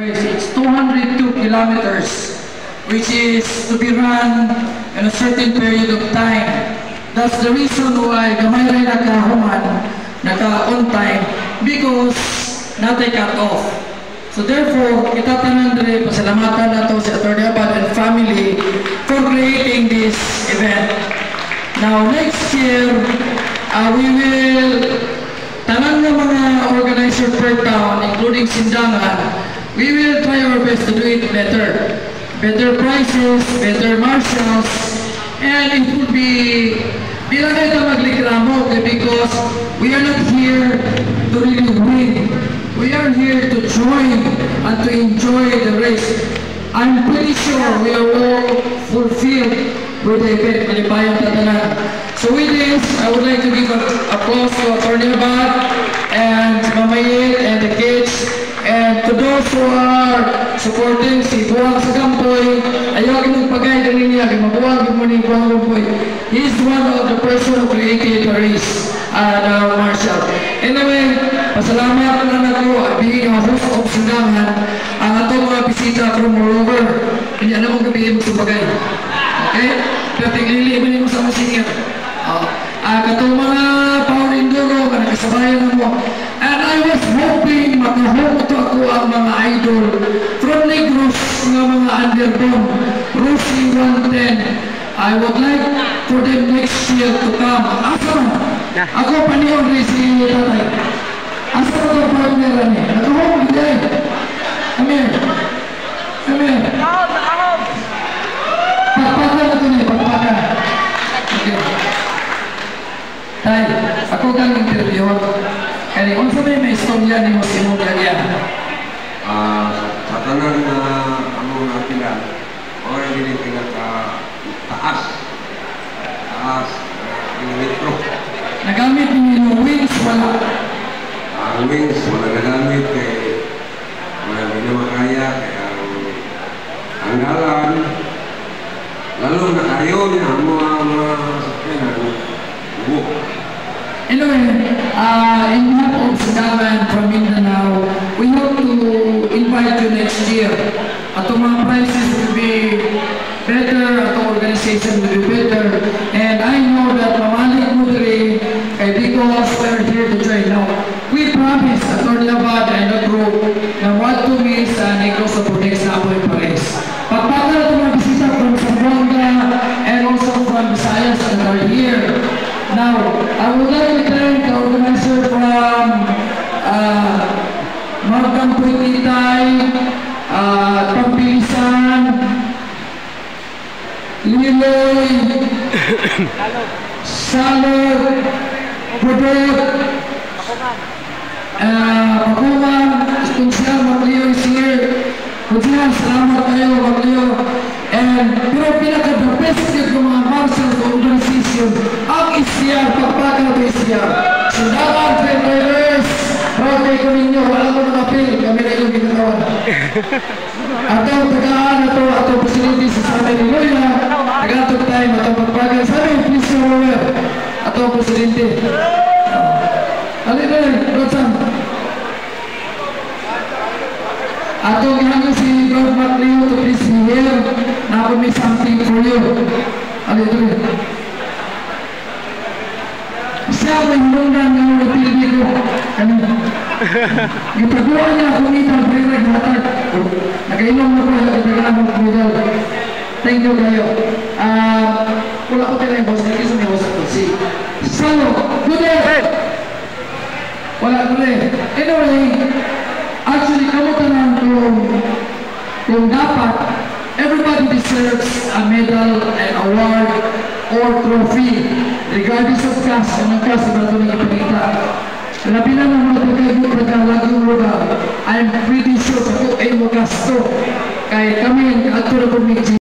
race. It's 202 kilometers, which is to be run in a certain period of time. That's the reason why gamay rin naka-on time, because natay cut off. So therefore, kita tanan dire pasalamatan nato si Atty. Abad and family for creating this event. Now next year, we will tanan ng mga organizer per town, including Sindangan, we will try our best to do it better. Better prices, better marshals, and it would be bilang ito maglikramo, because we are not here to really win. We are here to join and to enjoy the race. I'm pretty sure we are all fulfilled with the event, malibayang tatanan. So with this, I would like to give applause to Atty. Abad and Mama Yel and the kids, and to those who are supporting si Buwang Sagampoy. Ayaw magpagay ng niya, mabuwang mo ni Buwang Sagampoy. He is one of the person who created the race, the marshal. Anyway, pasalamat na nako being a host of Sindangan ang atong mga bisita from moreover. Hindi na mong gabihin mo supagay. Okay? Pero tiglili mo mo sa mga senior. Katong mga power enduro, nakasabayan mo. And I was hoping makahome to ako ang mga idol from Negros ng mga underdog, Rossi 110. I would like for them next year to come. Asa man? Ako panihon rin si tatay. Asa mo ito partner ni? Nakahome din. Come here. Come here. Pagpakan na ito niya, pagpakan. Okay. Tay, ako kang interview. Kaya kung sabi may istorya ni Mosimo Gagyan. Sa tanan na among napilan, o hindi pinaka-taas kilometro. Nagamit niyo yung wings, wala? Ang wings, wala nagamit kay wala na makaya, kaya ang galan, lalo na kayo niya, mga sakyanan, bubuk. Anyway, in behalf of Sindangan from Mindanao, we hope to invite you next year. Atong mga prices will be better, atong organization will be better, and I know that mamalik mo rin, because we're here to join now. We promise, Atty. Abad and the group, na what to miss Negros sa Protex na Apoy Paris. Pagpapala itong mga bisita from Zamboanga and also from Visayas that are here. Now, I would like to thank the organizer from Margang Puititay, Pambilisan, Liloy, Salud, Budot, Pakuman, Kunsyal, Maglio is here. Kunsyal, salamat kayo, Maglio. And pero pinaka-the best ng mga martial organization ang ISIAR, pagpagal ng ISIAR. Sindangan, Trailers, okay ko ninyo, wala ko nakapil, kami na yung ginagawan. Atong tagaan, atong facility sa Sanay ni Loya, tagatog time, atong pagpagal. Sabi, please show over, atong facility. Halina, Rosan. Atong ihangin si Bro Maglio to please be here. Now we make something for you. Halina. Siya may hundan ng napili ko. Ipagawa niya kung itang pre-regulator. Nagainom na po yung ipagawa ng model. Thank you kayo. Wala ko tayo yung boss. Kasi may boss ako. Si Salo. Good day! Wala ko rin. Anyway, actually, kamutan kung dapat, everybody deserves a medal, an award, or trophy, regardless of caste. Anong caste ba ito nang ipakita? Labi na ng mga pagkagalagong lugar, I'm pretty sure sa kung ay magasto. Kaya kami, at ito na po